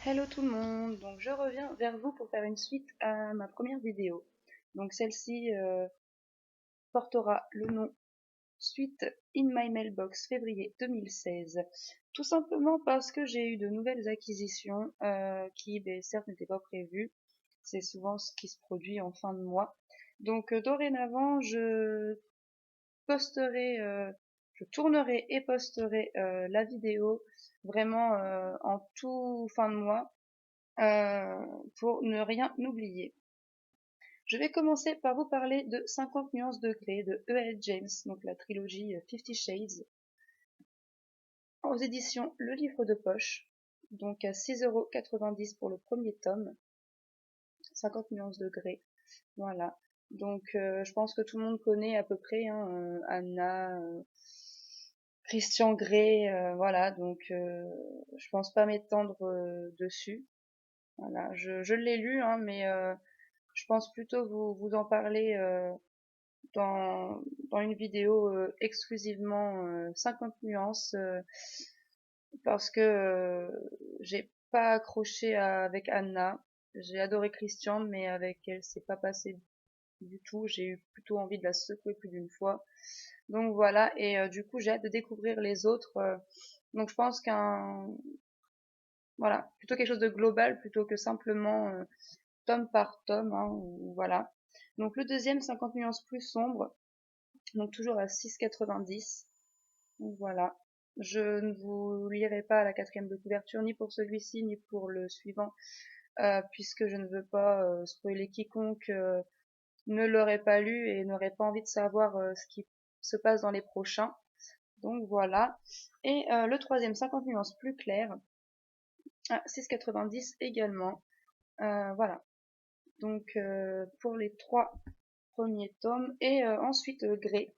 Hello tout le monde, donc je reviens vers vous pour faire une suite à ma première vidéo. Donc celle-ci portera le nom Suite in my mailbox février 2016. Tout simplement parce que j'ai eu de nouvelles acquisitions qui certes n'étaient pas prévues. C'est souvent ce qui se produit en fin de mois. Donc dorénavant posterai, je tournerai et posterai la vidéo vraiment en tout fin de mois euh, pour ne rien oublier. Je vais commencer par vous parler de 50 nuances de gré de E.L. James, donc la trilogie Fifty Shades, aux éditions Le Livre de Poche, donc à 6,90 € pour le premier tome, 50 nuances de gré, voilà. Donc je pense que tout le monde connaît à peu près hein, Anna, Christian Grey, voilà, donc je pense pas m'étendre dessus. Voilà, je l'ai lu, hein, mais je pense plutôt vous en parler dans, dans une vidéo exclusivement 50 nuances parce que j'ai pas accroché avec Anna. J'ai adoré Christian, mais avec elle, c'est pas passé du tout. J'ai eu plutôt envie de la secouer plus d'une fois. Donc voilà, et du coup, j'ai hâte de découvrir les autres. Donc je pense voilà, plutôt quelque chose de global plutôt que simplement tome par tome, hein, voilà. Donc le deuxième, 50 nuances plus sombres, donc toujours à 6,90. Donc voilà. Je ne vous lirai pas la quatrième de couverture, ni pour celui-ci, ni pour le suivant, puisque je ne veux pas spoiler quiconque ne l'aurait pas lu et n'aurait pas envie de savoir ce qui se passe dans les prochains. Donc voilà. Et le troisième, 50 nuances plus claires, à 6,90 également. Voilà. Donc pour les trois premiers tomes. Et ensuite Grey.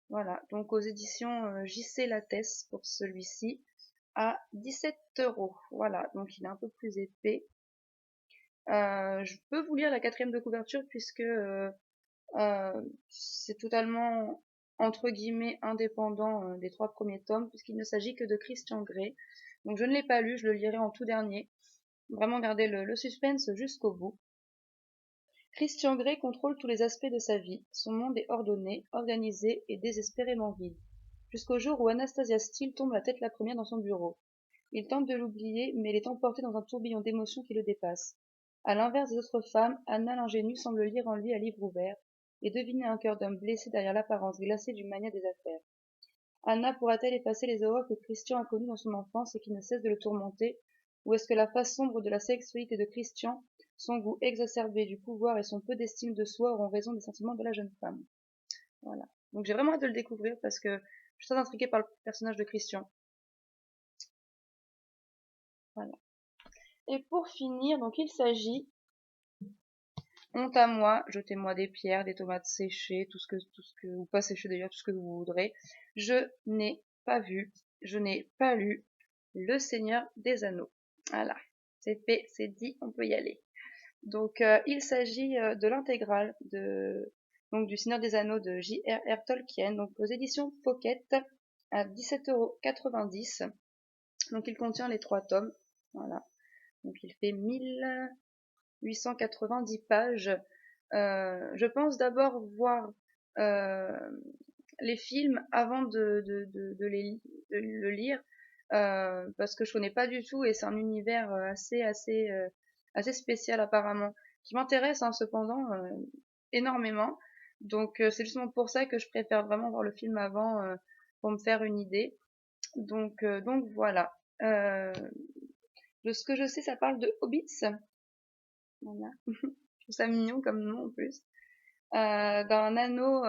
Voilà. Donc aux éditions JC Lattès pour celui-ci à 17 €. Voilà. Donc il est un peu plus épais. Je peux vous lire la quatrième de couverture puisque c'est totalement entre guillemets indépendant des trois premiers tomes puisqu'il ne s'agit que de Christian Grey. Donc je ne l'ai pas lu, je le lirai en tout dernier. Vraiment garder le suspense jusqu'au bout. Christian Grey contrôle tous les aspects de sa vie. Son monde est ordonné, organisé et désespérément vide. Jusqu'au jour où Anastasia Steele tombe la tête la première dans son bureau. Il tente de l'oublier, mais elle est emportée dans un tourbillon d'émotions qui le dépasse. À l'inverse des autres femmes, Anna l'ingénue semble lire en lui à livre ouvert et deviner un cœur d'homme blessé derrière l'apparence glacée du mania des affaires. Anna pourra-t-elle effacer les horreurs que Christian a connues dans son enfance et qui ne cessent de le tourmenter, ou est-ce que la face sombre de la sexualité de Christian, son goût exacerbé du pouvoir et son peu d'estime de soi auront raison des sentiments de la jeune femme? Voilà. Donc j'ai vraiment hâte de le découvrir parce que je suis très intriguée par le personnage de Christian. Voilà. Et pour finir, donc il s'agit honte à moi, jetez-moi des pierres, des tomates séchées, ou pas séchées d'ailleurs, tout ce que vous voudrez. Je n'ai pas vu, je n'ai pas lu Le Seigneur des Anneaux. Voilà, c'est fait, c'est dit, on peut y aller. Donc il s'agit de l'intégrale donc du Seigneur des Anneaux de J.R.R. Tolkien, donc aux éditions Pocket à 17,90 €. Donc il contient les trois tomes. Voilà. Donc il fait 1890 pages. Je pense d'abord voir euh, les films avant de le lire parce que je connais pas du tout et c'est un univers assez spécial apparemment qui m'intéresse hein, cependant énormément. Donc c'est justement pour ça que je préfère vraiment voir le film avant pour me faire une idée. Donc voilà. De ce que je sais, ça parle de hobbits. Voilà. Je trouve ça mignon comme nom en plus. D'un anneau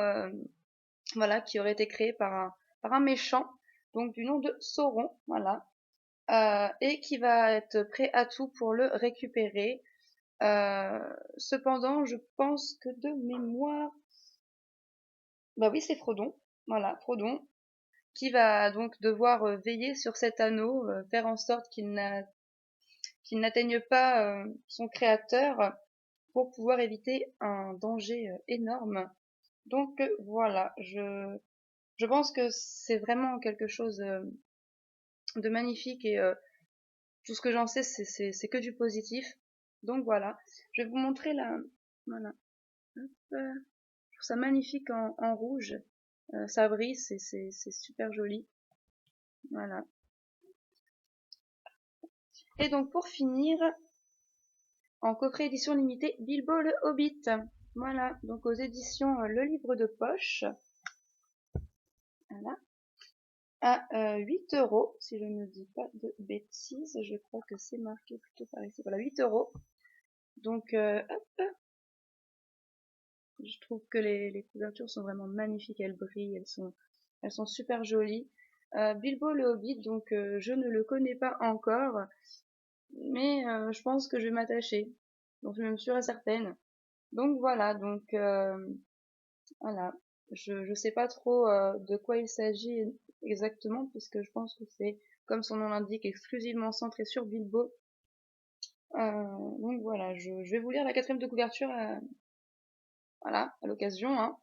voilà, qui aurait été créé par un méchant, donc du nom de Sauron, voilà, et qui va être prêt à tout pour le récupérer. Cependant, je pense que de mémoire, bah oui, c'est Frodon, voilà, Frodon, qui va donc devoir veiller sur cet anneau, faire en sorte qu'il n'atteigne pas son créateur pour pouvoir éviter un danger énorme. Donc voilà, je pense que c'est vraiment quelque chose de magnifique et Tout ce que j'en sais, c'est que du positif. Donc voilà, je vais vous montrer la... Voilà. Hop, je trouve ça magnifique en rouge. Ça brille, c'est super joli. Voilà. Et donc pour finir, en coffret édition limitée, Bilbo le Hobbit. Voilà, donc aux éditions Le Livre de Poche. Voilà. À 8 €, si je ne dis pas de bêtises, je crois que c'est marqué plutôt par ici. Voilà, 8 €. Donc, hop, je trouve que les couvertures sont vraiment magnifiques, elles brillent, elles sont super jolies. Bilbo le Hobbit, donc je ne le connais pas encore, mais je pense que je vais m'attacher. Donc, je suis même sûre et certaine. Donc voilà, donc voilà. Je sais pas trop de quoi il s'agit exactement, puisque je pense que c'est, comme son nom l'indique, exclusivement centré sur Bilbo. Donc voilà, je vais vous lire la quatrième de couverture voilà, à l'occasion, hein.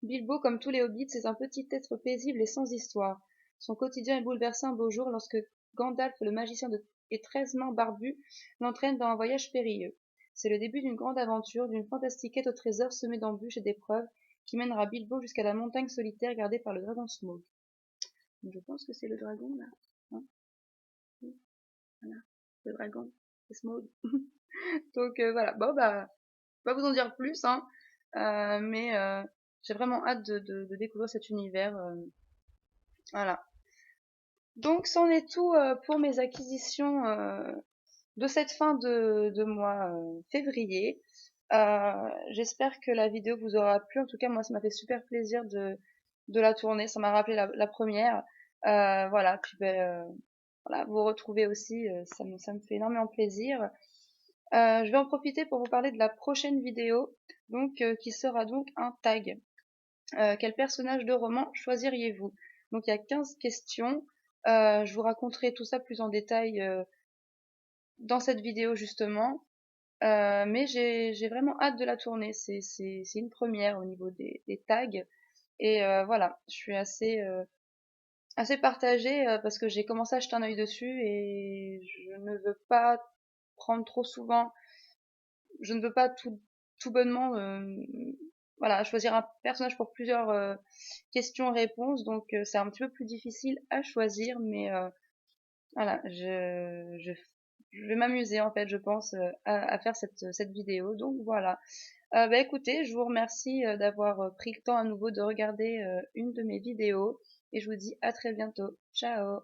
Bilbo, comme tous les hobbits, c'est un petit être paisible et sans histoire. Son quotidien est bouleversé un beau jour lorsque Gandalf, le magicien et 13 mains barbus, l'entraîne dans un voyage périlleux. C'est le début d'une grande aventure, d'une fantastique quête au trésor semée d'embûches et d'épreuves, qui mènera Bilbo jusqu'à la montagne solitaire gardée par le dragon Smaug. Donc, je pense que c'est le dragon là. Hein, oui, voilà, le dragon, c'est Smaug. Donc voilà, bon bah, pas vous en dire plus, hein, mais j'ai vraiment hâte de découvrir cet univers. Voilà. Donc, c'en est tout pour mes acquisitions de cette fin de mois février. J'espère que la vidéo vous aura plu. En tout cas, moi, ça m'a fait super plaisir de la tourner. Ça m'a rappelé la première. Voilà. Puis, ben, voilà, vous retrouver aussi, ça me fait énormément plaisir. Je vais en profiter pour vous parler de la prochaine vidéo, donc qui sera donc un tag. Quel personnage de roman choisiriez-vous? Donc il y a 15 questions. Je vous raconterai tout ça plus en détail dans cette vidéo justement. Mais j'ai vraiment hâte de la tourner. C'est une première au niveau des tags. Et voilà, je suis assez partagée parce que j'ai commencé à jeter un œil dessus et je ne veux pas prendre trop souvent, je ne veux pas tout bonnement voilà, choisir un personnage pour plusieurs questions-réponses, donc c'est un petit peu plus difficile à choisir, mais voilà, je vais m'amuser en fait, je pense, à faire cette vidéo, donc voilà. Bah écoutez, je vous remercie d'avoir pris le temps à nouveau de regarder une de mes vidéos, et je vous dis à très bientôt. Ciao!